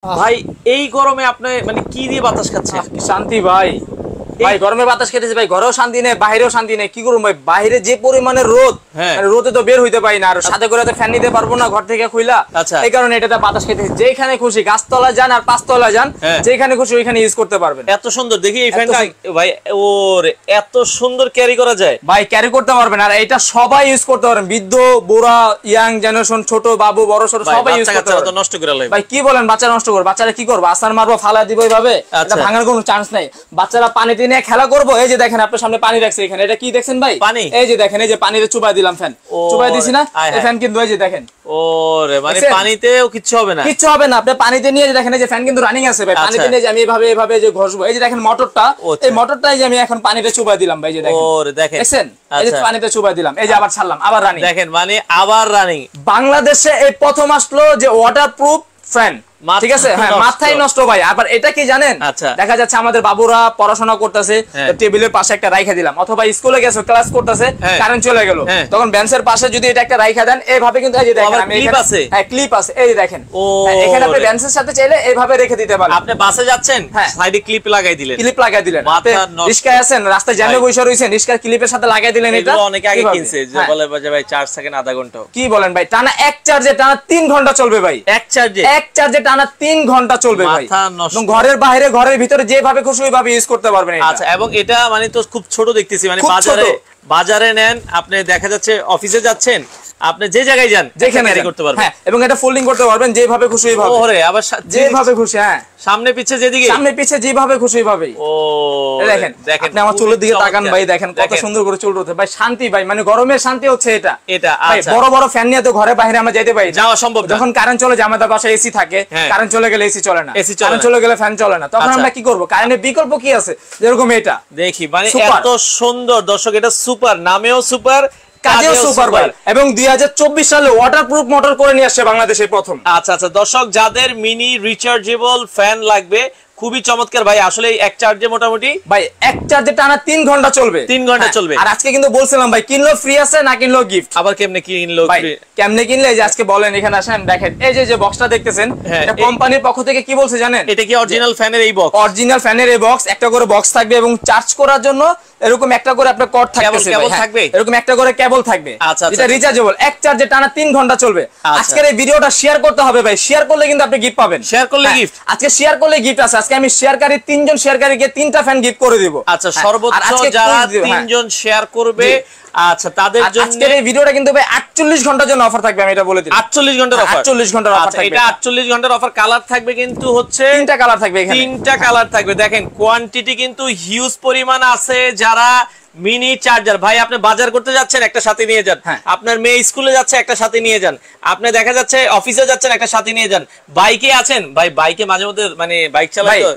ভাই এই গরমে আপনি মানে কি দিয়ে বাতাস খাচ্ছেন? কি শান্তি ভাই। ভাই গরমে বাতাস খেতেছি ভাই, ঘরেও শান্তি নেই বাইরেও শান্তি নেই। কি করবো ভাই, বাইরে যে পরিমাণে রোদ, রোদে তো বের হইতে পারি না, আর সাথে করে তো ফ্যান নিতে পারবো না ঘর থেকে খুইলা। এই কারণে এটাতে বাতাস খেতেছি। যেখানে খুশি গাছতলা যান আর পাঁচতলা যান, যেখানে খুশি ওইখানে ইউজ করতে পারবেন। এত সুন্দর দেখি এই ফ্যানটা ভাই, ওরে এত সুন্দর ক্যারি করা যায় ভাই, ক্যারি করতে পারবেন। আর এটা সবাই ইউজ করতে পারবেন, বৃদ্ধ বুড়া ইয়াং জেনারেশন, ছোট বাবু বড় ছোট সবাই ইউজ করতে পারবেন। নষ্ট করে লাগবে ভাই, কি বলেন বাচ্চা নষ্ট করবে? বাচ্চারা কি করবে? আসার মারবো, ফালা দিব এইভাবে, এটা ভাঙার কোনো চান্স নাই। বাচ্চারা পানিতে নিয়ে খেলা করবো। এই যে দেখেন আপনার সামনে পানি রাখছে এখানে, এটা কি দেখছেন ভাই? পানি। এই যে দেখেন, এই যে পানিতে চুবাই দিলাম ফ্যান, চুবাই দিছি না এই ফ্যান কিন্তু, এই যে দেখেন। ওরে মানে পানিতেও কিচ্ছু হবে না, কিচ্ছু হবে না। আপনি পানিতে নিয়ে যে দেখেন, এই যে ফ্যান কিন্তু রানিং আছে ভাই। পানিতে নিয়ে যে আমি এইভাবে যে ঘষবো, এই যে দেখেন মোটরটা, এই মোটরটাই যে আমি এখন পানিতে চুবাই দিলাম ভাই, যে দেখেন। ওরে দেখেন, দেখছেন? এই যে পানিতে চুবাই দিলাম, এই যে আবার ছাড়লাম, আবার রানিং। দেখেন মানে আবার রানিং। বাংলাদেশে এই প্রথম আসলো যে ওয়াটারপ্রুফ ফ্যান, ঠিক আছে? হ্যাঁ, মাথায় নষ্ট ভাই। আবার এটা কি জানেন, দেখা যাচ্ছে আমাদের বাবুরা পড়াশোনা করতেছে, টেবিলের পাশে একটা রাইখা দিলাম, অথবা স্কুলে গেছে ক্লাস করতেছে, কারেন্ট চলে গেল, তখন বেঞ্চের পাশে যদি এটা একটা রাইখা দেন এইভাবে, কিন্তু এই যে দেখেন আমি ক্লিপ আছে, হ্যাঁ ক্লিপ আছে, এই যে দেখেন। এখানে আপনি বেঞ্চের সাথে চাইলে এইভাবে রেখে দিতে পারেন। আপনি বাসে যাচ্ছেন, সাইডে ক্লিপ লাগাই দিলেন, ক্লিপ লাগাই দিলেন। রিস্কায় আছেন, রাস্তায় জ্যামে বসে রইছেন, রিস্কার ক্লিপের সাথে লাগাই দিলেন। এটা অনেকে আগে কিনছে, যে বলে ভাই চার্জ সেকেন্ড আধা ঘন্টা। কি বলেন ভাই, টানা এক চার্জে টানা 3 ঘন্টা চলবে ভাই। এক চার্জে টানা 3 ঘন্টা চলবে ভাই। ঘরের বাইরে ঘরের ভিতরে যেভাবে খুশি ওইভাবে ইউজ করতে পারবেন। আচ্ছা, এবং এটা মানে তো খুব ছোট দেখতেছি, মানে বাজারে নেন আপনি, দেখা যাচ্ছে অফিসে যাচ্ছেন, আপনি যে জায়গায় যান যেখানে ক্যারি করতে পারবেন। হ্যাঁ, এবং এটা ফোল্ডিং করতে পারবেন যেভাবে খুশি ওইভাবে। ওরে আবার যেভাবে খুশি, হ্যাঁ সামনে পিছে যেদিকে, সামনে পিছে যেভাবে খুশি ওইভাবে। ও দেখেন, আপনি আমার চুলের দিকে তাকান ভাই, দেখেন কত সুন্দর করে চুল উঠে ভাই। শান্তি ভাই, মানে গরমের শান্তি হচ্ছে এটা। ভাই বড় বড় ফ্যান নিয়ে তো ঘরে বাইরে আমরা যেতে পারি, যাওয়া সম্ভব না। যখন কারেন্ট চলে যায়, আমাদের বাসায় এসি থাকে, কারেন্ট চলে গেলে এসি চলে না, কারেন্ট চলে গেলে ফ্যান চলে না, তখন আমরা কি করব? কারেন্টের বিকল্প কি আছে? যেরকম এটা দেখি, মানে এত সুন্দর দর্শক, এটা সুপার, নামেও সুপার, কাজেও সুপার ভাই। এবং 2024 সালে ওয়াটারপ্রুফ মোটর করে নিয়ে আসছে বাংলাদেশে প্রথম। আচ্ছা আচ্ছা দর্শক, যাদের মিনি রিচার্জেবল ফ্যান লাগবে, খুবই চমৎকার ভাই। আসলে এক চার্জে মোটামুটি ভাই, এক চার্জে টানা 3 ঘন্টা চলবে। 3 ঘন্টা চলবে। আর আজকে কিন্তু বলছিলাম ভাই, কিনলো ফ্রি আছে, না কিনলো গিফট। আবার কেমনে কিনলো ফ্রি? কেমনে কিনলে, এই যে আজকে বলেন, এখানে আসেন দেখেন, এই যে বক্সটা দেখতেছেন, এটা কোম্পানির পক্ষ থেকে কি বলছে জানেন? এটা কি অরিজিনাল ফ্যানের এই বক্স? অরিজিনাল ফ্যানের এই বক্স, একটা করে বক্স থাকবে, এবং চার্জ করার জন্য এরকম একটা করে আপনার কর্ড থাকবে, এরকম একটা করে কেবল থাকবে, এটা রিচার্জেবল। এক চার্জে টানা 3 ঘন্টা চলবে। আজকের এই ভিডিওটা শেয়ার করতে হবে ভাই, শেয়ার করলে কিন্তু আপনি গিফট পাবেন। শেয়ার করলে গিফট, আজকে শেয়ার করলে গিফট আছে। আজকে আমি শেয়ারকারী 3 জন শেয়ারকারীকে 3টা ফ্যান গিফট করে দিব। আচ্ছা, সর্বোচ্চ যারা 3 জন শেয়ার করবে, আচ্ছা তাদের জন্য আজকের এই ভিডিওটা কিন্তু ভাই 48 ঘন্টার জন্য অফার থাকবে, আমি এটা বলে দিই। 48 ঘন্টার অফার, 48 ঘন্টার অফার থাকবে। এটা 48 ঘন্টার অফার। কালার থাকবে কিন্তু হচ্ছে 3টা কালার থাকবে এখানে, 3টা কালার থাকবে। দেখেন কোয়ান্টিটি কিন্তু হিউজ পরিমাণ আছে। যারা মিনি চার্জার ভাই, আপনি বাজার করতে যাচ্ছেন, একটা সাথে নিয়ে যান। আপনার মেয়ে স্কুলে যাচ্ছে, একটা সাথে নিয়ে যান। আপনি দেখা যাচ্ছে অফিসে যাচ্ছেন, একটা সাথে নিয়ে যান। বাইকে আছেন ভাই, বাইকে মাঝে মধ্যে মানে বাইক চালায় তো,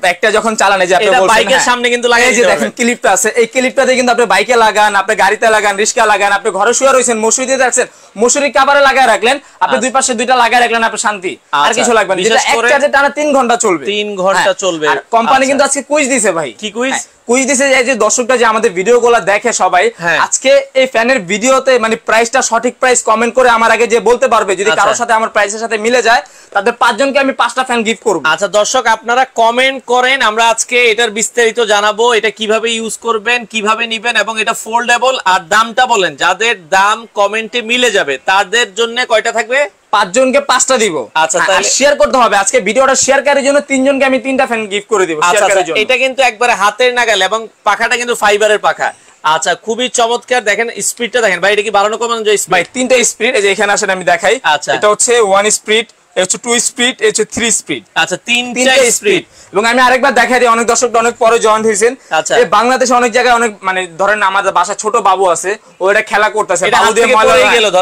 বাইকটা যখন চালান, এই যে আপনি বলছেন বাইকের সামনে কিন্তু লাগাই, এই যে দেখেন ক্লিপটা আছে, এই ক্লিপটাতে কিন্তু আপনি বাইকে লাগান, আপনি গাড়িতে লাগান, রিস্কা লাগান, আপনি ঘরে শুয়ে রয়েছেন, মশুরি রাখছেন, মশুরি কাভারে লাগায় রাখলেন, আপনি দুই পাশে দুইটা লাগায় রাখলেন, আপনি শান্তি, আর কিছু লাগবে না। যেটা এক চার্জে টানা 3 ঘন্টা চলবে। 3 ঘন্টা চলবে। আর কোম্পানি কিন্তু আজকে কুইজ দিয়েছে ভাই। কি কুইজ? কুইজ দিছে, এই যে দর্শকরা যে আমাদের ভিডিওগুলো দেখে সবাই, আজকে এই ফ্যানের ভিডিওতে মানে প্রাইসটা, সঠিক প্রাইস কমেন্ট করে আমার আগে যে বলতে পারবে, যদি কারোর সাথে আমার প্রাইসের সাথে মিলে যায়, তাদের 5 জনকে আমি 5টা ফ্যান গিফট করব। আচ্ছা দর্শক, আপনারা কমেন্ট করেন, আমরা আজকে এটার বিস্তারিত জানাবো, এটা কিভাবে ইউজ করবেন, কিভাবে নেবেন, এবং এটা ফোল্ডেবল। আর দামটা বলেন, যাদের দাম কমেন্টে মিলে যাবে তাদের জন্য কয়টা থাকবে? 5 জনকে 5টা দিব। আচ্ছা, তাহলে শেয়ার করতে হবে। আজকে ভিডিওটা শেয়ারকারীর জন্য 3 জনকে আমি 3টা ফ্যান গিফট করে দিব শেয়ারকারীর জন্য। এটা কিন্তু একবারে হাতের নাগাল, এবং পাখাটা কিন্তু ফাইবারের পাখা। আচ্ছা, খুবই চমৎকার। দেখেন স্পিডটা দেখেন ভাই, এটা কি বাড়ানো কমানো যায়? ভাই 3টা স্পিড, এই যে এখানে আসেন আমি দেখাই। এটা হচ্ছে 1 স্পিড, এটা হচ্ছে 2 স্পিড, এটা হচ্ছে 3 স্পিড। আচ্ছা, 3টা স্পিড। এবং আমি আরেকবার দেখাই দিই, অনেক দর্শক অনেক পরে জয়েন হয়েছেন। এই বাংলাদেশে অনেক জায়গায় অনেক, মানে ধরেন আমাদের বাসায় ছোট বাবু আছে, ওটা খেলা করতেছে, বাবু দিয়ে ময়লা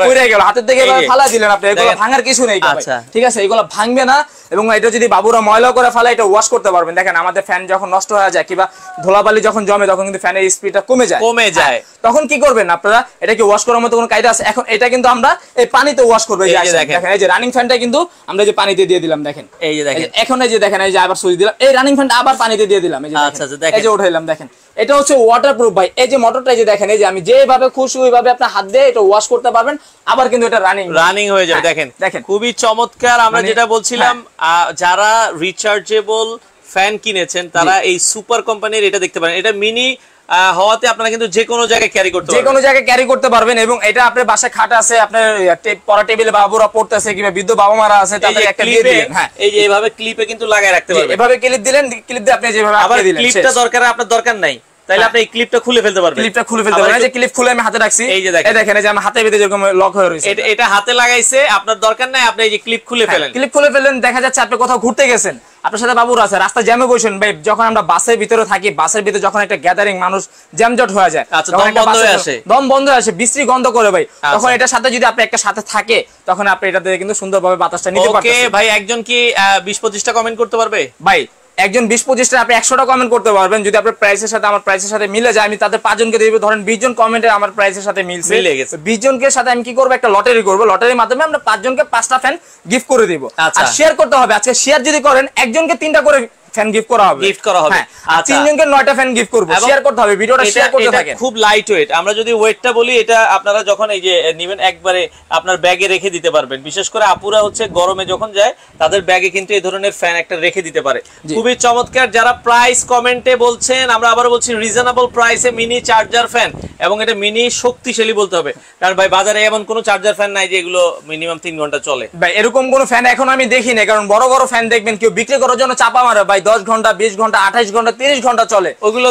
পড়ে গেল, হাতের থেকে ফালা দিলেন আপনি, এগুলো ভাঙার কিছু নেই, ঠিক আছে? এগুলো ভাঙবে না। এবং এটা যদি বাবুরা ময়লা করে ফেলা, এটা ওয়াশ করতে পারবেন। দেখেন আমাদের ফ্যান যখন নষ্ট হয়ে যায় কিংবা ধুলাবালি যখন জমে, তখন কিন্তু ফ্যানের স্পিডটা কমে যায়। তখন কি করবেন আপনারা? এটাকে ওয়াশ করার মতো কোনো কায়দা আছে? এখন এটা কিন্তু আমরা এই পানিতে ওয়াশ করব। দেখেন এই যে রানিং ফ্যানটা কিন্তু আমরা যে পানিতে দিয়ে দিলাম দেখেন, এই যে দেখেন এখন এই যে দেখেন এই যে আবার সুইচ দিলাম, এই রানিং ফ্যানটা আবার পানিতে দিয়ে দিলাম, এই যে দেখেন এই যে উঠাইলাম দেখেন, এটা হচ্ছে ওয়াটারপ্রুফ ভাই। এই যে মোটরটা এই যে দেখেন, এই যে আমি যেভাবে খুশি ওইভাবে আপনি হাত দিয়ে এটা ওয়াশ করতে পারবেন, আবার কিন্তু এটা রানিং হয়ে যাবে। দেখেন দেখেন খুবই চমৎকার। আমরা যেটা বলছিলাম যারা রিচার্জেবল ফ্যান কিনেছেন তারা এই সুপার কোম্পানির এটা দেখতে পারেন। এটা মিনি হওয়াতে আপনারা কিন্তু যে কোনো জায়গায় ক্যারি করতে পারবেন এবং এটা আপনার বাসায় খাট আছে, আপনার পড়া টেবিলে বাবুরা পড়তেছে কিংবা বৃদ্ধ বাবা মারা আছে তাদের একটা দিয়ে দিলেন। হ্যাঁ, এই যে এইভাবে ক্লিপে কিন্তু লাগায় রাখতে পারবেন, এভাবে ক্লিপ দিলেন, ক্লিপ দিয়ে আপনি যেভাবে আবার দিলেন, ক্লিপটা দরকার আপনার দরকার নাই তাইলে আপনি এই ক্লিপটা খুলে ফেলতে পারবেন। এই যে ক্লিপ খুলে আমি হাতে রাখছি, এই যে দেখেন এই যে আমার হাতে ভিতরে যেরকম লক হয়ে রয়েছে, এটা হাতে লাগাইছে, আপনার দরকার নাই, আপনি এই যে ক্লিপ খুলে ফেলেন, দেখা যাচ্ছে আপনি কোথাও ঘুরতে গেছেন, আপনার সাথে বাবুর আছে, রাস্তা জ্যামে বসেন ভাই, যখন আমরা বাসের ভিতরে থাকি, বাসের ভিতরে যখন একটা গ্যাদারিং মানুষ জ্যামজট হয়ে যায়, দম বন্ধ হয়ে আসে, বিশ্রী গন্ধ করে ভাই, তখন এটার সাথে যদি আপনি একটা সাথে থাকে তখন আপনি এটাতে কিন্তু সুন্দরভাবে বাতাসটা নিতে পারবেন। ওকে ভাই, একজন কি 20-25টা কমেন্ট করতে পারবে? ভাই একজন 20-25টা আপনি 100টা কমেন্ট করতে পারবেন যদি আপনার প্রাইসের সাথে আমার প্রাইসের সাথে মিলে যায়। আমি তাদের 5 জনকে দেব, ধরেন 20 জন কমেন্টে আমার প্রাইসের সাথে মিলে গেছে, 20 জনের সাথে আমি কি করব, একটা লটারি করব, লটারির মাধ্যমে আমরা 5 জনকে 5টা ফ্যান গিফট করে দেব। আর শেয়ার করতে হবে, আজকে শেয়ার যদি করেন একজনকে 3টা করে ফ্যান গিফট করা হবে, আর 3 জনকে 9টা ফ্যান গিফট করব। শেয়ার করতে হবে, ভিডিওটা শেয়ার করতে থাকেন। খুব লাইট ওয়েট, আমরা যদি ওয়েটটা বলি, এটা আপনারা যখন এই যে নেবেন একবারে আপনার ব্যাগে রেখে দিতে পারবেন। বিশেষ করে আপুরা হচ্ছে গরমে যখন যায় তাদের ব্যাগে কিন্তু এই ধরনের ফ্যান একটা রেখে দিতে পারে। খুবই চমৎকার। যারা প্রাইস কমেন্টে বলছেন, আমরা আবার বলছি রিজনেবল প্রাইসে মিনি চার্জার ফ্যান, এবং এটা মিনি শক্তিশালী বলতে হবে, কারণ ভাই বাজারে এমন কোনো চার্জার ফ্যান নাই যে এগুলো মিনিমাম 3 ঘন্টা চলে। ভাই এরকম কোনো ফ্যান এখন আমি দেখি না, কারণ বড় বড় ফ্যান দেখবেন কেউ বিক্রি করার জন্য চাপা মারে ভাই, 10 ঘন্টা 20 ঘন্টা 28 ঘন্টা 30 ঘন্টা চলে, ওগুলো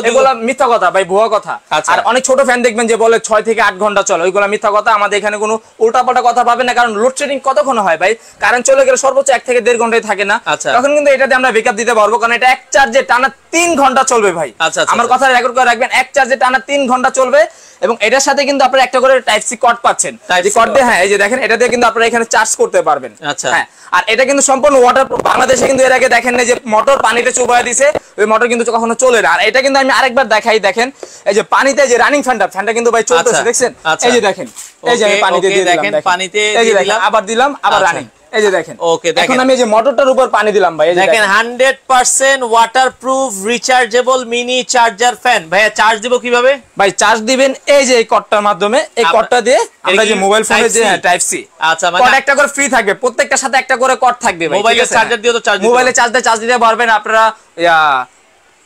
মিথ্যা কথা ভাই, ভুয়া কথা। আর অনেক ছোট ফ্যান দেখবেন যে বলে 6 থেকে 8 ঘন্টা চলে, ওইগুলো মিথ্যা কথা। আমাদের এখানে কোনো উল্টাপাল্টা কথা পাবেন না, কারণ লোডশেডিং কতক্ষণ হয় ভাই, কারেন্ট চলে গেলে সর্বোচ্চ 1 থেকে 1.5 ঘন্টায় থাকে না, তখন কিন্তু এটাতে আমরা ব্যাকআপ দিতে পারবো, কারণ এটা এক চার্জে টানা 3 ঘন্টা চলবে ভাই। আমার কথা রেকর্ড করে রাখবেন, এক চার্জে টানা 3 ঘন্টা চলবে, এবং এটার সাথে কিন্তু আপনারা একটা করে টাইপ সি কর্ড পাচ্ছেন, যে কর্ড দিয়ে, হ্যাঁ এই যে দেখেন, এটা দিয়ে কিন্তু আপনারা এখানে চার্জ করতে পারবেন। হ্যাঁ, আর এটা কিন্তু সম্পূর্ণ ওয়াটারপ্রুফ। বাংলাদেশে কিন্তু এর আগে দেখেন না যে মোটর পানিতে চুবায় দিছে, ওই মোটর কিন্তু কখনো চলে না। আর এটা কিন্তু আমি আরেকবার দেখাই, দেখেন এই যে পানিতে যে রানিং ফ্যানটা কিন্তু ভাই চলতেছে, দেখছেন? এই যে দেখেন, এই যে আমি পানিতে দিয়ে দিলাম, পানিতে দিয়ে দিলাম, আবার দিলাম, আবার রানিং, এই যে দেখেন। ওকে, দেখেন এখন আমি এই যে মোটরটার উপর পানি দিলাম ভাই, এই যে দেখেন 100% waterproof rechargeable mini charger fan. ভাইয়া চার্জ দিব কিভাবে? ভাই চার্জ দিবেন এই যে এই কর্ডটার মাধ্যমে, এই কর্ডটা দিয়ে আমরা যে মোবাইল ফোনে যে টাইপ সি, আচ্ছা মানে কর্ড একটা করে ফ্রি থাকবে, প্রত্যেকটার সাথে একটা করে কর্ড থাকবে ভাই। মোবাইলের চার্জার দিয়ে তো চার্জ, মোবাইলে চার্জ দিতে পারবেন আপনারা,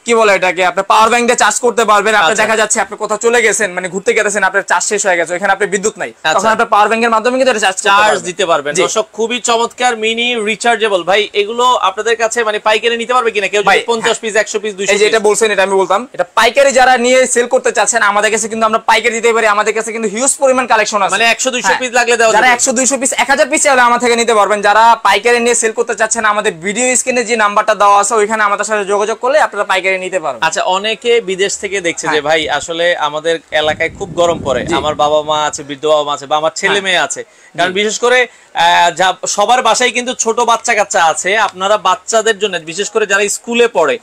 কি বলে এটাকে, আপনি পাওয়ার ব্যাংক দিয়ে চার্জ করতে পারবেন। আপনি দেখা যাচ্ছে আপনি কোথাও চলে গেছেন, মানে ঘুরতে গেছেন, আপনার চার্জ শেষ হয়ে গেছে, এখানে আপনি বিদ্যুৎ নাই, তখন আপনি পাওয়ার ব্যাংকের মাধ্যমে কিন্তু এটা চার্জ দিতে পারবেন। দর্শক খুবই চমৎকার মিনি রিচার্জেবল। ভাই এগুলো আপনাদের কাছে মানে পাইকারি নিতে পারবে কিনা কেউ? 50 পিস 100 পিস 200 পিস, এই যে এটা বলছেন, এটা আমি বলতাম, এটা পাইকারি যারা নিয়ে সেল করতে চাচ্ছেন আমাদের কাছে কিন্তু আমরা পাইকারি দিতে পারি। আমাদের কাছে কিন্তু হিউজ পরিমাণ কালেকশন আছে, মানে 100-200 পিস লাগলে দেওয়া যাবে। যারা 100-200 পিস 1000 পিস চাইলে আমার থেকে নিতে পারবেন। যারা পাইকারি নিয়ে সেল করতে চাচ্ছেন আমাদের ভিডিও স্ক্রিনে যে নাম্বারটা দেওয়া আছে ওইখানে আমাদের সাথে যোগাযোগ করলে আপনারা পাইকারি নিতে পারবেন। আচ্ছা, অনেকে বিদেশ থেকে দেখছে যে ভাই আসলে আমাদের এলাকায় খুব গরম পড়ে, আমার বাবা মা আছে, বৃদ্ধ বাবা মা আছে, বা আমার ছেলে মেয়ে আছে, কারণ বিশেষ করে সবার বাসায় কিন্তু ছোট বাচ্চা কাচ্চা আছে। আপনারা বাচ্চাদের জন্য, বিশেষ করে যারা স্কুলে পড়ে,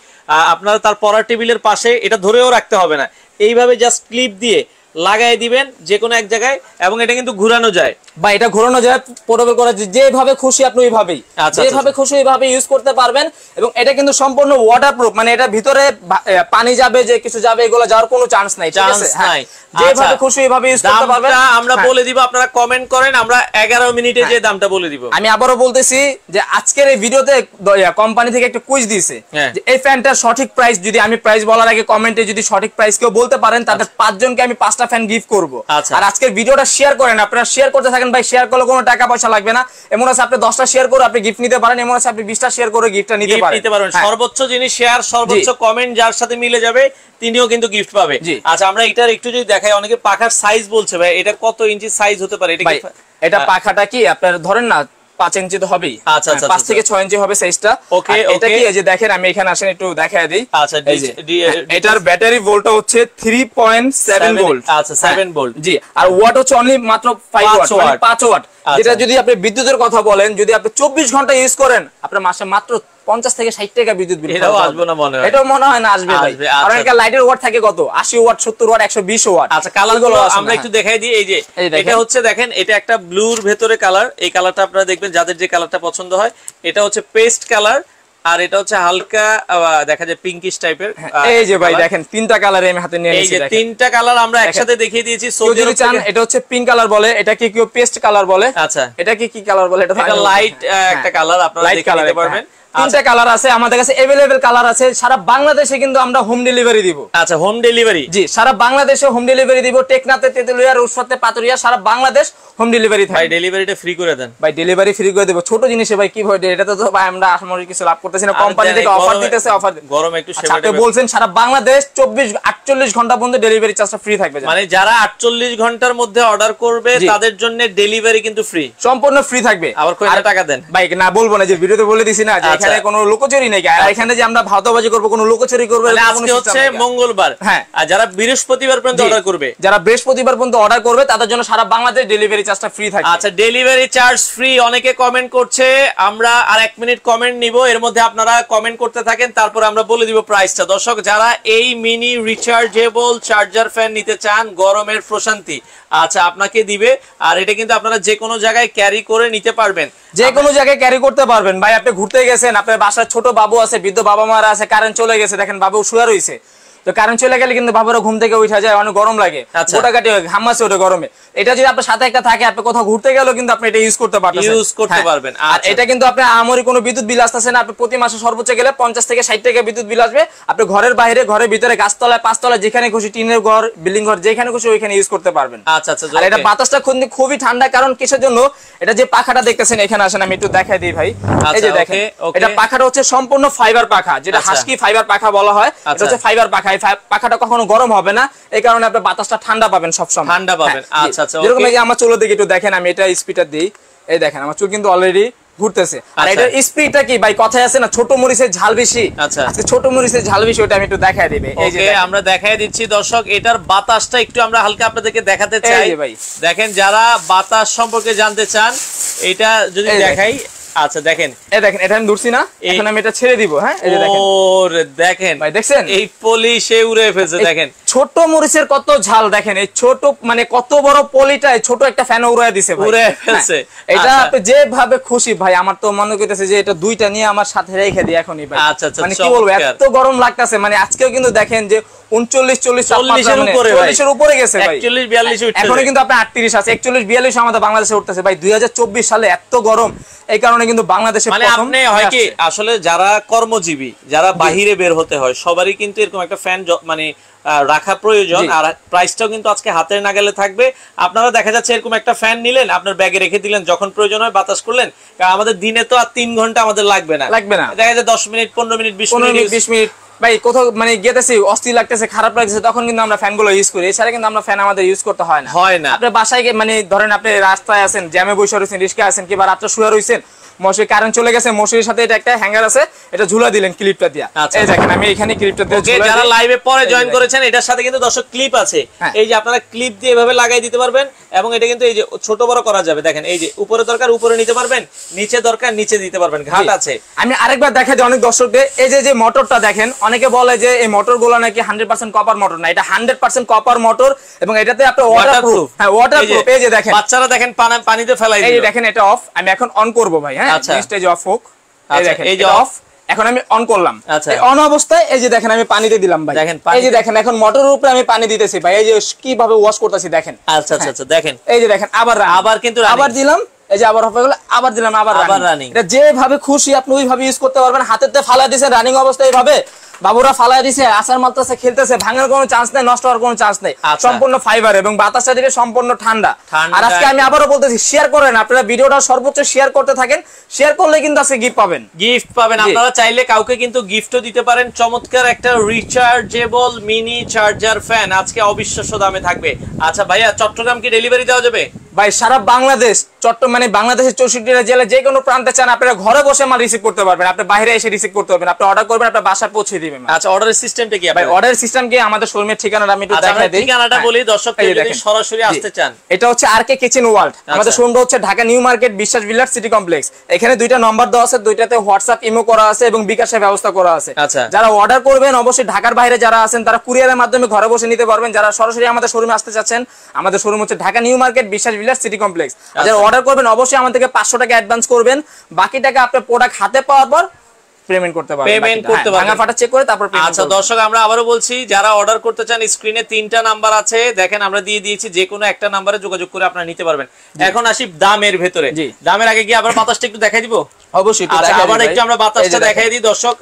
আপনারা তার পড়ার টেবিলের পাশে এটা ধরেও রাখতে হবে না, এইভাবে জাস্ট ক্লিপ দিয়ে লাগাই দিবেন যে কোনো এক জায়গায়, এবং এটা কিন্তু ঘোরানো যায় বা এটা ঘোরানো যায়, পোর্টেবল করা যায়, যেভাবে খুশি আপনি ওইভাবেই, যেভাবে খুশি ওইভাবে ইউজ করতে পারবেন। এবং এটা কিন্তু সম্পূর্ণ ওয়াটারপ্রুফ, মানে এটা ভিতরে পানি যাবে, যে কিছু যাবে, এগুলো যাওয়ার কোনো চান্স নাই, ঠিক আছে? যেভাবে খুশি ওইভাবে ইউজ করতে পারবেন। আমরা বলে দিব, আপনারা কমেন্ট করেন, আমরা 11 মিনিটে যে দামটা বলে দিব। আমি আবারও বলতেছি যে আজকের এই ভিডিওতে কোম্পানি থেকে একটা কুইজ দিয়েছে যে এই ফ্যানটার সঠিক প্রাইস, যদি আমি প্রাইস বলার আগে কমেন্টে যদি সঠিক প্রাইস কেউ বলতে পারেন তাদের 5 জনকে আমি 5টা ফ্যান গিফট করব। আর আজকের ভিডিওটা শেয়ার করেন, আপনারা শেয়ার করতে থাকেন ভাই, শেয়ার করলে কোনো টাকা পয়সা লাগবে না। এমন আছে আপনি 10টা শেয়ার করে আপনি গিফট নিতে পারেন, এমন আছে আপনি 20টা শেয়ার করে গিফটটা নিতে পারেন। সর্বোচ্চ জিনিস শেয়ার, সর্বোচ্চ কমেন্ট যার সাথে মিলে যাবে তিনিও কিন্তু গিফট পাবে। আচ্ছা, আমরা এটার একটু যদি দেখাই, অনেকে পাখার সাইজ বলছে ভাই, এটা কত ইঞ্চি সাইজ হতে পারে? এটা পাখাটা কি আপনার ধরেন না 5 ইঞ্চি তো হবেই, আচ্ছা আচ্ছা 5 থেকে 6 ইঞ্চি হবে সাইজটা। ওকে, এটা কি এই যে দেখেন, আমি এখানে আসেন একটু দেখায় দেই। আচ্ছা, এটার ব্যাটারি ভোল্টটা হচ্ছে 3.7 ভোল্ট। আচ্ছা, 7 ভোল্ট, জি। আর ওয়াট হচ্ছে অনলি মাত্র 5 ওয়াট, মানে 5 ওয়াট। যেটা যদি আপনি বিদ্যুতের কথা বলেন, যদি আপনি 24 ঘন্টা ইউজ করেন, আপনার মাসে মাত্র 50 থেকে 60 টাকা বিদ্যুৎ বিল। এটাও আসবে না মনে হয়, এটাও মনে হয় না আসবে ভাই, কারণ এটা লাইটের ওয়াট থাকে কত 80 ওয়াট 70 ওয়াট 120 ওয়াট। আচ্ছা কালারগুলো আমরা একটু দেখাই দিই। এই যে এটা হচ্ছে দেখেন এটা একটা ব্লুর ভেতরে কালার, এই কালারটা আপনারা দেখবেন যাদের যে কালারটা পছন্দ হয়। এটা হচ্ছে পেস্ট কালার, আর এটা হচ্ছে হালকা দেখা যায় পিঙ্কিশ টাইপের। এই যে ভাই দেখেন তিনটা কালার আমি হাতে নিয়ে নিয়েছি, এই যে তিনটা কালার আমরা একসাথে দেখিয়ে দিয়েছি। যদি চান এটা হচ্ছে পিঙ্ক কালার বলে, এটা কি কেউ পেস্ট কালার বলে। আচ্ছা এটা কি কালার বলে, এটা লাইট একটা কালার, আপনারা দেখে নিতে পারবেন। তিনটা কালার আছে আমাদের কাছে, अवेलेबल কালার আছে। সারা বাংলাদেশে কিন্তু আমরা হোম ডেলিভারি দিব। আচ্ছা হোম ডেলিভারি, জি সারা বাংলাদেশে হোম ডেলিভারি দিব। টেকনাতে, তেতুলিয়া, রূপসাতে, পাতুরিয়া সারা বাংলাদেশ হোম ডেলিভারি থাকে। ভাই ডেলিভারিটা ফ্রি করে দেন ভাই, ডেলিভারি ফ্রি করে দেব। ছোট জিনিসে ভাই কি হয়, এটা তো ভাই আমরা আসলে কিছু লাভ করতেছি না, কোম্পানি থেকে অফার দিতেছে, অফার গরম একটু সেটা আপনি বলছেন সারা বাংলাদেশ 24-48 ঘন্টা পর্যন্ত ডেলিভারি চার্জটা ফ্রি থাকবে। মানে যারা 48 ঘন্টার মধ্যে অর্ডার করবে তাদের জন্য ডেলিভারি কিন্তু ফ্রি, সম্পূর্ণ ফ্রি থাকবে। আবার কয়টা টাকা দেন ভাই, না বলবো না, যে ভিডিওতে বলে দিছি না যে এখানে কোনো লোকচুরি নেই, আর এখানে যে আমরা ভাওতাবাজি করব, কোনো লোকচুরি করব না। আজকে হচ্ছে মঙ্গলবার, হ্যাঁ, আর যারা বৃহস্পতিবার পর্যন্ত অর্ডার করবে, যারা বৃহস্পতিবার পর্যন্ত অর্ডার করবে তাদের জন্য সারা বাংলাদেশ ডেলিভারি চার্জটা ফ্রি থাকবে। আচ্ছা ডেলিভারি চার্জ ফ্রি। অনেকে কমেন্ট করছে, আমরা আর 1 মিনিট কমেন্ট নিব, এর মধ্যে আপনারা কমেন্ট করতে থাকেন, তারপর আমরা বলে দিব প্রাইসটা। দর্শক যারা এই মিনি রিচার্জেবল চার্জার ফ্যান নিতে চান, গরমের প্রশান্তি, আচ্ছা আপনাকে দিবে। আর এটা কিন্তু আপনারা যে কোনো জায়গায় ক্যারি করে নিতে পারবেন, যে কোনো জায়গায় ক্যারি করতে পারবেন। ভাই আপনি ঘুরতে গেছেন, আপনার বাসায় ছোট বাবু আছে, বৃদ্ধ বাবা মারা আছে, কারেন্ট চলে গেছে, দেখেন বাবু শুয়ে রইছে, তো কারেন্ট চলে গেলে কিন্তু বাবারা ঘুম থেকে উঠে যায়, অনেক গরম লাগে, গোটাকাটি ঘামাচ্ছে ওটা গরমে। এটা যদি আপনার সাথে একটা থাকে, আপনি কোথাও ঘুরতে গেলেও কিন্তু আপনি এটা ইউজ করতে পারবেন। আর এটা কিন্তু আপনার আমরি কোনো বিদ্যুৎ বিল আসতেছে না। আপনি প্রতি মাসে সর্বোচ্চ গেলে 50 থেকে 60 টাকা বিদ্যুৎ বিল আসবে। আপনি ঘরের বাইরে, ঘরের ভিতরে, গাছতলায়, পাঁচতলায়, যেখানে খুশি, টিনের ঘর, বিল্ডিং ঘর, যেখানে খুশি ওইখানে ইউজ করতে পারবেন। আচ্ছা আচ্ছা। আর এটা বাতাসটা খুবই ঠান্ডা, কারণ কিসের জন্য, এটা যে পাখাটা দেখতেছেন এখানে আসেন, আমি একটু দেখাই দিই ভাই। এই যে দেখেন, এটা পাখাটা হচ্ছে সম্পূর্ণ ফাইবার পাখা, যেটা হাস্কি ফাইবার পাখা বলা হয়। এটা হচ্ছে ফাইবার পাখা। এই পাখাটা কখনো গরম হবে না, এই কারণে আপনি বাতাসটা ঠান্ডা পাবেন সবসময়, ঠান্ডা পাবেন। আচ্ছা আচ্ছা। যেরকম এই যে আমার চুলের দিকে একটু দেখেন, আমি এটা স্পিডটা দিই, এই দেখেন আমার চুল কিন্তু অলরেডি ঘুরতেছে। আর এটার স্পিডটা কি ভাই, কথায় আছে না ছোট মরিচের ঝাল বেশি। আচ্ছা আজকে ছোট মরিচের ঝাল বেশি, ওটা আমি একটু দেখায় দিবে। এই যে আমরা দেখায় দিচ্ছি দর্শক, এটার বাতাসটা একটু আমরা হালকা আপনাদেরকে দেখাতে চাই। দেখেন যারা বাতাস সম্পর্কে জানতে চান, এটা যদি দেখাই। আচ্ছা দেখেন, এই দেখেন, এটা আমি ধরছি না, এখন আমি এটা ছেড়ে দিব। হ্যাঁ, এই যে দেখেন, ওরে দেখেন ভাই, দেখছেন এই পলিশে উড়ে ফেলছে। দেখেন ছোট মরিচের কত ঝাল, দেখেন এই ছোট মানে কত বড় পলিটা ছোট একটা ফ্যান উড়ায় দিছে, উড়ে ফেলছে। এটা আপনি যেভাবে খুশি ভাই, আমার তো মনে করতেছে যে এটা দুইটা নিয়ে আমার সাথে রেখে দিই এখনই ভাই। আচ্ছা আচ্ছা, মানে কি বলবো, এত গরম লাগতেছে। মানে আজকেও কিন্তু দেখেন যে 39-40 এর উপরে গেছে ভাই, 41-42 উঠছে। এখনো কিন্তু আপনি 38 আছে, 41-42 আমাদের বাংলাদেশে উঠতেছে ভাই। 2024 সালে এত গরম, এই কারণে কিন্তু বাংলাদেশে মানে আপনি হয় কি, আসলে যারা কর্মজীবী, যারা বাহিরে বের হতে হয়, সবারই কিন্তু এরকম একটা ফ্যান মানে রাখা প্রয়োজন। আর প্রাইসটাও কিন্তু আজকে হাতের নাগালে থাকবে। আপনারা দেখা যাচ্ছে এরকম একটা ফ্যান নিলেন, আপনার ব্যাগে রেখে দিলেন, যখন প্রয়োজন হয় বাতাস করলেন। কারণ আমাদের দিনে তো আর 3 ঘন্টা আমাদের লাগবে না, দেখা যায় 10 মিনিট, 15 মিনিট, 20 মিনিট ভাই কোথাও মানে গেতেছি, অস্থির লাগতেছে, খারাপ লাগতেছে, তখন কিন্তু আমরা ফ্যানগুলো ইউজ করি। এছাড়া কিন্তু আমরা ফ্যান আমাদের ইউজ করতে হয় না। আপনি বাসায় মানে ধরেন আপনি রাস্তায় আছেন, জ্যামে বসে রয়েছেন, রিস্কে আছেন, কিংবা রাত্রে শুয়ে রয়েছেন, মশারি কারেন্ট চলে গেছে, মশারির সাথে এটা একটা হ্যাঙ্গার আছে, এটা ঝুলা দিলেন ক্লিপটা দিয়া। এই দেখেন আমি এখানে ক্লিপটা দিয়ে ঝুলা। যারা লাইভে পরে জয়েন করেছেন, এটার সাথে কিন্তু দর্শক ক্লিপ আছে, এই যে আপনারা ক্লিপ দিয়ে এভাবে লাগাই দিতে পারবেন। এবং এটা কিন্তু এই যে ছোট বড় করা যাবে। দেখেন এই যে উপরে দরকার উপরে নিতে পারবেন, নিচে দরকার নিচে দিতে পারবেন, ঘাট আছে। আমি আরেকবার দেখাই দিই অনেক দর্শকদের, এই যে মোটরটা দেখেন, অনেকে বলে যে এই মোটরগুলো নাকি 100% কপার মোটর না, এটা 100% কপার মোটর, এবং এটাতে আপনি ওয়াটারপ্রুফ। হ্যাঁ ওয়াটারপ্রুফ। এই যে দেখেন বাচ্চারা দেখেন পানিতে ফেলাই দিল। এই দেখেন এটা অফ, আমি এখন অন করব ভাই। হ্যাঁ স্টেজ অফ হোক। এই দেখেন এই যে অফ, এখন আমি অন করলাম। এই অন অবস্থায় এই যে দেখেন আমি পানিতে দিলাম ভাই। এই যে দেখেন এখন মোটরের উপরে আমি পানি দিতেছি ভাই, এই যে কিভাবে ওয়াশ করতেছি দেখেন। আচ্ছা আচ্ছা আচ্ছা, দেখেন এই যে দেখেন আবার কিন্তু আবার দিলাম, এই যে আবার অফ হয়ে গেল, আবার দিলাম, আবার রানিং। এটা যেভাবে খুশি আপনি ওইভাবে ইউজ করতে পারবেন। হাতেতে ফালা দিয়েছেন রানিং অবস্থায়, এইভাবে বাবুরা ফালাই দিছে, আসার মাত্রাছে, খেলতেছে, ভাঙার কোনো চান্স নেই, নষ্ট হওয়ার কোনো চান্স নেই। সম্পূর্ণ ফাইবার এবং বাতাসটা দিলে সম্পূর্ণ ঠান্ডা। আর আজকে আমি আবারও বলতেছি, শেয়ার করেন, আপনারা ভিডিওটা সর্বোচ্চ শেয়ার করতে থাকেন। শেয়ার করলে কিন্তু আজকে গিফট পাবেন। আপনারা চাইলে কাউকে কিন্তু গিফটও দিতে পারেন। চমৎকার একটা রিচার্জেবল মিনি চার্জার ফ্যান আজকে অবিশ্বাস্য দামে থাকবে। আচ্ছা ভাইয়া, চট্টগ্রাম কি ডেলিভারি দেওয়া যাবে? ভাই সারা বাংলাদেশ মানে বাংলাদেশের 64টা জেলা যে কোনো প্রান্তে চান আপনারা ঘরে বসে মাল রিসিভ করতে পারবেন, আপনি বাইরে এসে রিসিভ করতে পারবেন, আপনি অর্ডার করবেন আপনার বাসায় পৌঁছে দিবেন। আচ্ছা অর্ডারের সিস্টেমটা কি? ভাই অর্ডার সিস্টেম কি আমাদের শোরুমের ঠিকানাটা আমি একটু দেখাই দেই। ঠিকানাটা বলি দর্শকদের যদি সরাসরি আসতে চান, এটা হচ্ছে আরকে কিচেন ওয়ার্ল্ড, আমাদের শোরুমটা হচ্ছে ঢাকা নিউ মার্কেট বিশ্বাস ভিলার সিটি কমপ্লেক্স। এখানে দুইটা নাম্বার দেওয়া আছে, দুইটাতে হোয়াটসঅ্যাপ ইমো করা আছে এবং বিকাশের ব্যবস্থা করা আছে। যারা অর্ডার করবেন অবশ্যই ঢাকার বাইরে যারা আছেন তারা কুরিয়ারের মাধ্যমে ঘরে বসে নিতে পারবেন। যারা সরাসরি আমাদের শোরুমে আসতে চাচ্ছেন, আমাদের শোরুম হচ্ছে ঢাকা নিউ মার্কেট বিশ্বাস ভিলার সিটি কমপ্লেক্স। যারা অর্ডার করবেন অবশ্যই আমাদের থেকে 500 টাকা অ্যাডভান্স করবেন, বাকি টাকা আপনার প্রোডাক্ট হাতে পাওয়ার পর পেমেন্ট করতে পারবেন, ভাঙা ফাটা চেক করে তারপর পেমেন্ট। আচ্ছা দর্শক আমরা আবারো বলছি, যারা অর্ডার করতে চান স্ক্রিনে 3টা নাম্বার আছে, দেখেন আমরা দিয়ে দিয়েছি, যে কোনো একটা নম্বরে যোগাযোগ করে আপনারা নিতে পারবেন। এখন আসি দামের ভেতরে। দামের আগে কি আবার বাতাসটা একটু দেখাই দিব? অবশ্যই আবার একটু আমরা বাতাসটা দেখাই দিই দর্শক,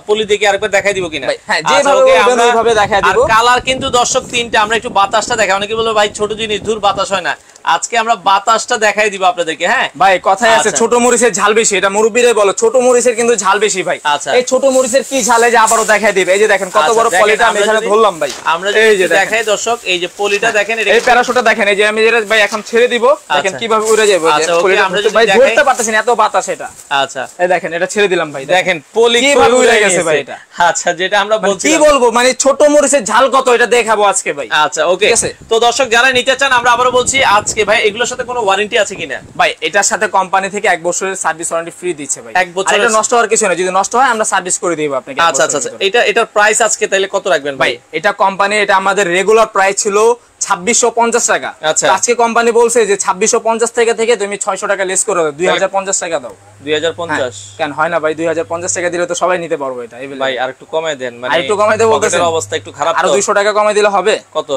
পলি দেখি আরেকবার দেখাই দিব কিনা? হ্যাঁ যেভাবে ওইভাবে দেখাই দিব। আর কালার কিন্তু দর্শক 3টা, আমরা একটু বাতাসটা দেখাই। অনেকে বলে ভাই ছোট জিনিস দূর বাতাস হয় না, আজকে আমরা বাতাসটা দেখাই দিব আপনাদেরকে। হ্যাঁ ভাই কথাই আছে ছোট মরিচের ঝাল বেশি, এটা মুরব্বিরাই বলে ছোট মরিচের কিন্তু ঝাল বেশি ভাই। এই ছোট মরিচের কি ঝাল এই যে আবারো দেখাই দিবে, এই যে দেখেন কত বড় পলিটা আমি এখানে ধরলাম ভাই। আমরা এই যে দেখাই দর্শক, এই যে পলিটা দেখেন, এই প্যারাশুটটা দেখেন, এই যে আমি যেটা ভাই এখন ছেড়ে দিব, দেখেন কিভাবে উড়ে যাবে। পলিটা আমরা ভাই ধরতে পারতেছি না, এত বাতাস এটা। আচ্ছা এই দেখেন এটা ছেড়ে দিলাম ভাই, দেখেন পলি কিভাবে উড়ে গেছে ভাই এটা। আচ্ছা যেটা আমরা বলছি কি বলবো, মানে ছোট মরিচের ঝাল কত এটা দেখাবো আজকে ভাই। আচ্ছা ওকে, তো দর্শক যারা নিতে চান আমরা আবারো বলছি আজকে ভাই এগুলোর সাথে কোনো ওয়ারেন্টি আছে কিনা? ভাই এটার সাথে কোম্পানি থেকে 1 বছরের সার্ভিস ওয়ারেন্টি ফ্রি দিচ্ছে ভাই। 1 বছর, এটা নষ্ট হওয়ার কিছু না, যদি নষ্ট হয় আমরা সার্ভিস করে দেব আপনাকে। আচ্ছা আচ্ছা আচ্ছা, এটার প্রাইস আজকে তাইলে কত রাখবেন ভাই? এটা কোম্পানি, এটা আমাদের রেগুলার প্রাইস ছিল 2650 টাকা। আজকে কোম্পানি বলছে যে 2650 থেকে তুমি 600 টাকা লেস করে দাও, 2050 টাকা দাও। 2050 কেন হয় না ভাই? 2050 টাকা দিলে তো সবাই নিতে পারবে এটা। ভাই আরেকটু কমায় দেন, মানে আরেকটু কমায় দেব বলতেছেন, অবস্থা একটু খারাপ, আর 200 টাকা কমায় দিলে হবে। কত?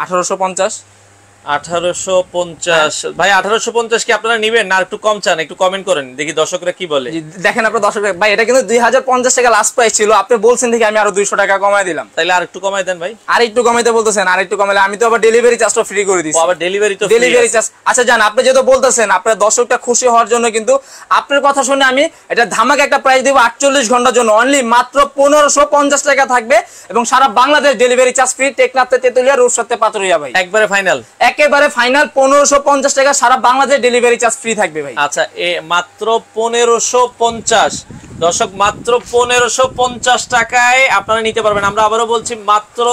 1850। 1850 ভাই, 1850 কি আপনারা নেবেন না একটু কম চান? একটু কমেন্ট করেন দেখি দর্শকরা কি বলে। দেখেন আপনারা দর্শক ভাই, এটা কিন্তু 2050 টাকা লাস্ট প্রাইস ছিল, আপনি বলছেন দেখি আমি আরো 200 টাকা কমায় দিলাম। তাইলে আর একটু কমায় দেন ভাই। আর একটু কমাইতে বলতেছেন, আর একটু কমাইলে আমি তো আবার ডেলিভারি চার্জটা ফ্রি করে দিছি। আবার ডেলিভারি চার্জ। আচ্ছা জান, আপনি যেহেতু বলতেছেন আপনার দর্শকটা খুশি হওয়ার জন্য কিন্তু আপনার কথা শুনে আমি এটা ধামাকা একটা প্রাইস দেব 48 ঘন্টার জন্য, অনলি মাত্র 1550 টাকা থাকবে এবং সারা বাংলাদেশ ডেলিভারি চার্জ ফ্রি। টেকনাফতে তেতুলিয়া, রূপসাতে পাতুরিয়া ভাই, একবারে ফাইনাল, একেবারে ফাইনাল 1550 টাকা, সারা বাংলাদেশ ডেলিভারি চার্জ ফ্রি থাকবে ভাই। আচ্ছা মাত্র 1550 দর্শক, মাত্র 1550 টাকায় আপনারা নিতে পারবেন। আমরা আবারও বলছি মাত্র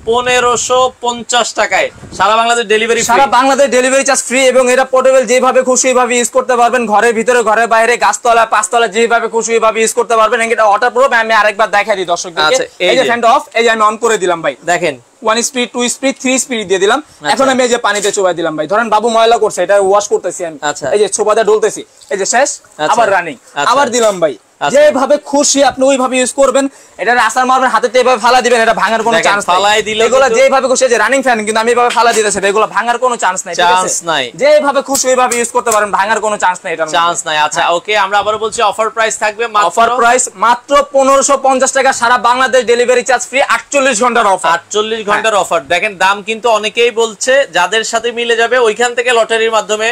1550 টাকায় সারা বাংলাদেশ ডেলিভারি, সারা বাংলাদেশ ডেলিভারি চার্জ ফ্রি এবং এটা পোর্টেবল, যেভাবে খুশি ওইভাবে ইউজ করতে পারবেন, ঘরের ভিতরে ঘরের বাইরে, গাছতলা পাঁচতলা, যেভাবে খুশি ওইভাবে ইউজ করতে পারবেন। এটা ওয়াটারপ্রুফ। আমি আরেকবার দেখাই দিই দর্শকদেরকে, এই যে ফ্যানটা অফ, এই যে আমি অন করে দিলাম ভাই, দেখেন 1 স্পিড 2 স্পিড 3 স্পিড দিয়ে দিলাম। এখন আমি এই যে পানিতে চুবাই দিলাম ভাই, ধরেন বাবু ময়লা করছে, এটা ওয়াশ করতেছি আমি, এই যে ছোবাতে ডলতেছি, এই যে শেষ, আবার রানিং, আবার দিলাম ভাই। যেভাবে খুশি আপনি ওইভাবে ইউজ করবেন। এটা আসার মারবেন, হাতে এভাবে ফালা দিবেন, এটা ভাঙার কোনো চান্স নাই। এগুলো যেভাবে খুশি, যে রানিং ফ্যান কিন্তু আমি এভাবে ফালা দিতেছি, এগুলো ভাঙার কোনো চান্স নাই, চান্স নাই। যেভাবে খুশি ওইভাবে ইউজ করতে পারেন, ভাঙার কোনো চান্স নাই, এটা চান্স নাই। আচ্ছা ওকে, আমরা আবারো বলছি অফার প্রাইস থাকবে, অফার প্রাইস মাত্র 1550 টাকা, সারা বাংলাদেশ ডেলিভারি চার্জ ফ্রি, 48 ঘন্টার অফার। 48 ঘন্টার অফার। দেখেন দাম কিন্তু অনেকেই বলছে, যাদের সাথে মিলে যাবে ওইখান থেকে লটারির মাধ্যমে,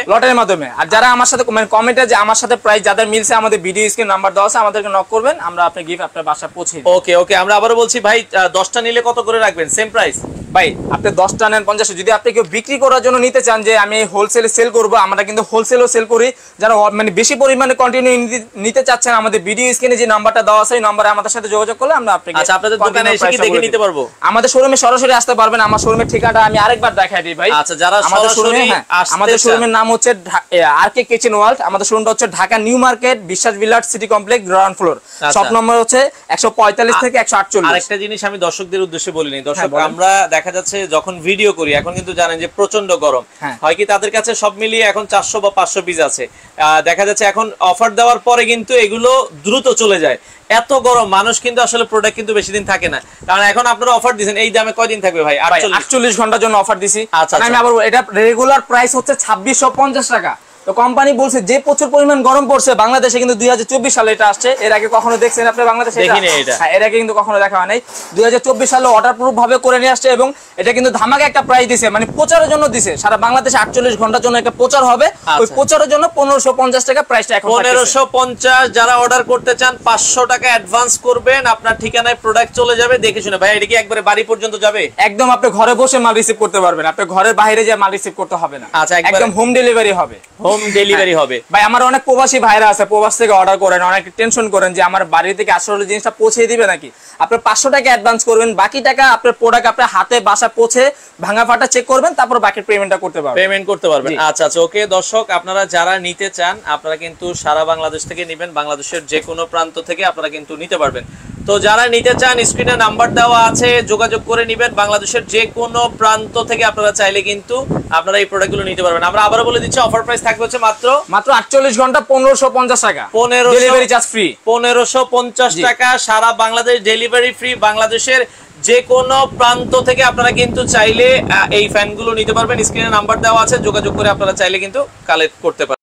আর যারা আমার সাথে কমেন্টে যে আমার সাথে প্রাইস যাদের মিলছে, আমাদের ভিডিও স্ক্রিন নাম্বার দেওয়া আছে, আমাদেরকে নক করবেন, আমরা আপনার গিফট আপনার বাসায় পৌঁছে দেব। ওকে ওকে, আমরা আবারো বলছি ভাই 10টা নিলে কত করে রাখবেন? সেম প্রাইস ভাই, আপনি 10টা নেন 50। যদি আপনি কেউ বিক্রি করার জন্য নিতে চান যে আমি হোলসেলে সেল করব, আমরা কিন্তু হোলসেলও সেল করি। যারা মানে বেশি পরিমাণে কন্টিনিউ নিতে চাচ্ছেন, আমাদের ভিডিও স্ক্রিনে যে নাম্বারটা দেওয়া আছে, এই নম্বরে আমাদের সাথে যোগাযোগ করলে আমরা আপনাকে, আচ্ছা আপনাদের দোকানে এসে কি দেখে নিতে পারবো? আমাদের শোরুমে সরাসরি আসতে পারবেন। আমার শোরুমের ঠিকানাটা আমি আরেকবার দেখাই দিই ভাই। আচ্ছা যারা সরাসরি আসতে, আমাদের শোরুমের নাম হচ্ছে আরকে কিচেন ওয়ার্ল্ড, আমাদের শোরুমটা হচ্ছে ঢাকা নিউ মার্কেট বিশ্বাস ভিলার city complex, ground floor, shop number হচ্ছে 145 থেকে 148। আরেকটা জিনিস আমি দর্শকদের উদ্দেশ্যে বলিনি, দর্শক আমরা দেখা যাচ্ছে যখন ভিডিও করি, এখন কিন্তু জানেন যে প্রচন্ড গরম হয়, কি তাদের কাছে সব মিলিয়ে এখন 400 বা 500 পিস আছে। দেখা যাচ্ছে এখন অফার দেওয়ার পরে কিন্তু এগুলো দ্রুত চলে যায়, এত গরম মানুষ কিন্তু আসলে প্রোডাক্ট কিন্তু বেশি দিন থাকে না। কারণ এখন আপনারা অফার দিবেন, এই দামে কয়দিন থাকবে ভাই? 48 ঘন্টার জন্য অফার দিছি। আচ্ছা আমি আবার এটা রেগুলার প্রাইস হচ্ছে 2650 টাকা, তো কোম্পানি বলছে যে প্রচুর পরিমাণ গরম পড়ছে বাংলাদেশে, কিন্তু 2024 সালে এটা আসছে। এর আগে কখনো দেখছেন আপনি বাংলাদেশে? দেখিনি এটা। হ্যাঁ, এর আগে কিন্তু কখনো দেখা হয় নাই। 2024 সালে ওয়াটারপ্রুফ ভাবে করে নিয়ে আসছে এবং এটা কিন্তু ধামাকা একটা প্রাইস দিছে, মানে প্রচারের জন্য দিছে। সারা বাংলাদেশে 48 ঘন্টার জন্য একটা প্রচার হবে। ওই প্রচারের জন্য 1550 টাকা প্রাইসটা এখন 1550। যারা অর্ডার করতে চান 500 টাকা অ্যাডভান্স করবেন, আপনার ঠিকানায় প্রোডাক্ট চলে যাবে। দেখে শুনে ভাই, এটা কি একবারে বাড়ি পর্যন্ত যাবে? একদম আপনি ঘরে বসে মাল রিসিভ করতে পারবেন, আপনি ঘরের বাইরে যে মাল রিসিভ করতে হবে না। আচ্ছা, একদম হোম ডেলিভারি হবে। হোম ডেলিভারি হবে। ভাই আমার অনেক প্রবাসী ভাইরা আছে, প্রবাস থেকে অর্ডার করেন, অনেক টেনশন করেন যে আমার বাড়ি থেকে আসলে জিনিসটা পৌঁছে দিবে নাকি। আপনি 500 টাকা অ্যাডভান্স করবেন, বাকি টাকা আপনার প্রোডাক্ট আপনার হাতে বাসা পৌঁছে ভাঙা ফাটা চেক করবেন, তারপর বাকি পেমেন্টটা করতে পারবেন। আচ্ছা আচ্ছা, ওকে দর্শক, আপনারা যারা নিতে চান আপনারা কিন্তু সারা বাংলাদেশ থেকে নেবেন, বাংলাদেশের যে কোনো প্রান্ত থেকে আপনারা কিন্তু নিতে পারবেন। তো যারা নিতে চান স্ক্রিনে নাম্বার দেওয়া আছে, যোগাযোগ করে নেবেন। বাংলাদেশের যে কোনো প্রান্ত থেকে আপনারা চাইলে কিন্তু আপনারা এই প্রোডাক্টগুলো নিতে পারবেন। আমরা আবারও বলে দিচ্ছি, অফার প্রাইস থাকবে হচ্ছে মাত্র 48 ঘন্টা 1550 টাকা, ডেলিভারি চার্জ ফ্রি। 1550 টাকা, সারা বাংলাদেশ ডেলিভারি ফ্রি। বাংলাদেশের যে কোনো প্রান্ত থেকে আপনারা কিন্তু চাইলে এই ফ্যানগুলো নিতে পারবেন। স্ক্রিনে নাম্বার দেওয়া আছে, যোগাযোগ করে আপনারা চাইলে কিন্তু কালেক্ট করতে পারবেন।